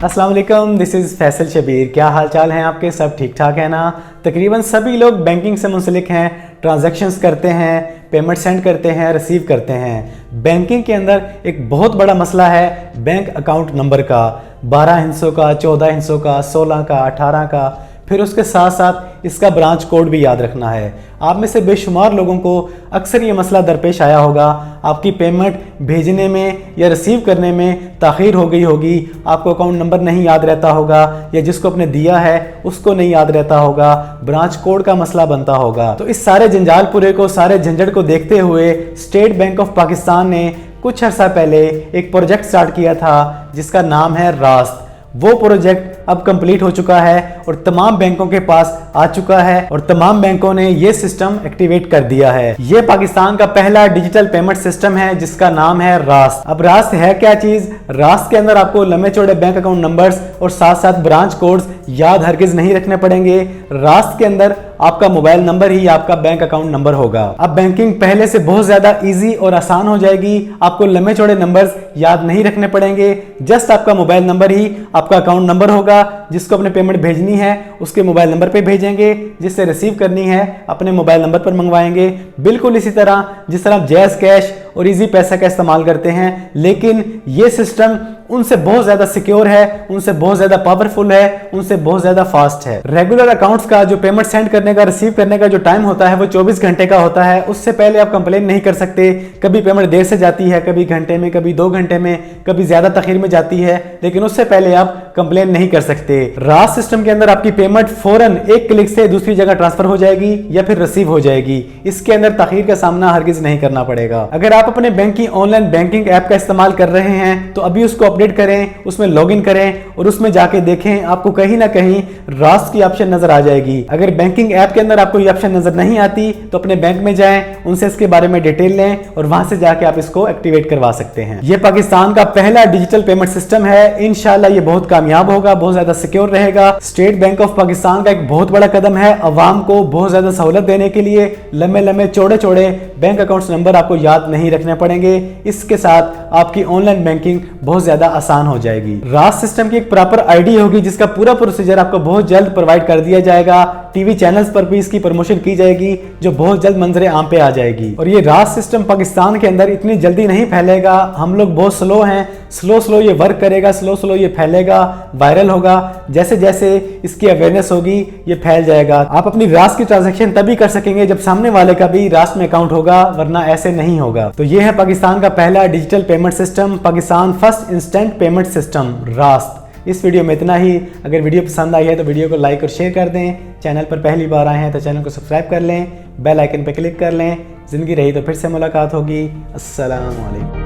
अस्सलाम वालेकुम, this is Faisal Shabir. क्या हाल चाल हैं आपके? सब ठीक ठाक है ना? तकरीबन सभी लोग बैंकिंग से मुंसलिक हैं, ट्रांजैक्शंस करते हैं, पेमेंट सेंड करते हैं, रिसीव करते हैं। बैंकिंग के अंदर एक बहुत बड़ा मसला है बैंक अकाउंट नंबर का, 12 हिस्सों का, 14 हिस्सों का, 16 का, 18 का, फिर उसके साथ साथ इसका ब्रांच कोड भी याद रखना है। आप में से बेशुमार लोगों को अक्सर ये मसला दरपेश आया होगा, आपकी पेमेंट भेजने में या रिसीव करने में ताख़ीर हो गई होगी, आपको अकाउंट नंबर नहीं याद रहता होगा या जिसको आपने दिया है उसको नहीं याद रहता होगा, ब्रांच कोड का मसला बनता होगा। तो इस सारे जंजालपुरे को, सारे झंझट को देखते हुए स्टेट बैंक ऑफ पाकिस्तान ने कुछ अर्सा पहले एक प्रोजेक्ट स्टार्ट किया था जिसका नाम है रास्त। वो प्रोजेक्ट अब कंप्लीट हो चुका है और तमाम बैंकों के पास आ चुका है और तमाम बैंकों ने ये सिस्टम एक्टिवेट कर दिया है। ये पाकिस्तान का पहला डिजिटल पेमेंट सिस्टम है जिसका नाम है रास्त। अब रास्त है क्या चीज? रास्त के अंदर आपको लंबे चौड़े बैंक अकाउंट नंबर्स और साथ साथ ब्रांच कोड्स याद हरगिज नहीं रखने पड़ेंगे। रास्त के अंदर आपका मोबाइल नंबर ही आपका बैंक अकाउंट नंबर होगा। अब बैंकिंग पहले से बहुत ज्यादा इजी और आसान हो जाएगी। आपको लंबे चौड़े नंबर्स याद नहीं रखने पड़ेंगे। जस्ट आपका मोबाइल नंबर ही आपका अकाउंट नंबर होगा। जिसको अपने पेमेंट भेजनी है उसके मोबाइल नंबर पे भेजेंगे, जिससे रिसीव करनी है अपने मोबाइल नंबर पर मंगवाएंगे। बिल्कुल इसी तरह जिस तरह आप जैज़ कैश और इजी पैसा का इस्तेमाल करते हैं, लेकिन ये सिस्टम उनसे बहुत ज्यादा सिक्योर है, उनसे बहुत ज्यादा पावरफुल है, उनसे बहुत ज्यादा फास्ट है। रेगुलर अकाउंट्स का जो पेमेंट सेंड करने का, रिसीव करने का जो टाइम होता है वो 24 घंटे का होता है। उससे पहले आप कंप्लेन नहीं कर सकते। कभी पेमेंट देर से जाती है, कभी घंटे में, कभी 2 घंटे में, कभी ज्यादा तखीर में जाती है, लेकिन उससे पहले आप कंप्लेन नहीं कर सकते। रास्त सिस्टम के अंदर आपकी पेमेंट फौरन एक क्लिक से दूसरी जगह ट्रांसफर हो जाएगी या फिर रिसीव हो जाएगी। इसके अंदर तखीर का सामना हरगिज नहीं करना पड़ेगा। अगर आप अपने बैंक की ऑनलाइन बैंकिंग ऐप का इस्तेमाल कर रहे हैं तो अभी उसको अपडेट करें, उसमें लॉगिन करें और उसमें जाके देखें, आपको कहीं ना कहीं रास्त की ऑप्शन नजर आ जाएगी। अगर बैंकिंग ऐप के अंदर आपको ये ऑप्शन नजर नहीं आती तो अपने बैंक में जाएं, उनसे इसके बारे में डिटेल लें और वहां से जाके आप इसको एक्टिवेट करवा सकते हैं। ये पाकिस्तान का पहला डिजिटल पेमेंट सिस्टम है। इंशाल्लाह ये बहुत कामयाब होगा, बहुत ज्यादा सिक्योर रहेगा। स्टेट बैंक ऑफ पाकिस्तान का एक बहुत बड़ा कदम है अवाम को बहुत ज्यादा सहूलत देने के लिए। लंबे लंबे चौड़े चौड़े बैंक अकाउंट्स नंबर आपको याद नहीं रखने पड़ेंगे। इसके साथ आपकी ऑनलाइन बैंकिंग बहुत ज्यादा आसान हो जाएगी। रास्त सिस्टम की एक प्रॉपर आईडी होगी जिसका पूरा प्रोसीजर आपको बहुत जल्द प्रोवाइड कर दिया जाएगा। टीवी चैनल्स पर भी इसकी प्रमोशन की जाएगी जो बहुत जल्द मंजरे आम पे आ जाएगी। और ये रास्त सिस्टम पाकिस्तान के अंदर इतनी जल्दी नहीं फैलेगा, हम लोग बहुत स्लो हैं। स्लो ये वर्क करेगा, स्लो ये फैलेगा, वायरल होगा। जैसे जैसे इसकी अवेयरनेस होगी ये फैल जाएगा। आप अपनी रास्त की ट्रांजैक्शन तभी कर सकेंगे जब सामने वाले का भी रास्त में अकाउंट होगा, वरना ऐसे नहीं होगा। तो ये है पाकिस्तान का पहला digital payment system, Pakistan first instant payment system रास्त। इस वीडियो में इतना ही। अगर वीडियो पसंद आई है तो वीडियो को लाइक और शेयर कर दें। चैनल पर पहली बार आए हैं तो चैनल को सब्सक्राइब कर लें, बेल आइकन पर क्लिक कर लें। जिंदगी रही तो फिर से मुलाकात होगी। अस्सलाम वालेकुम।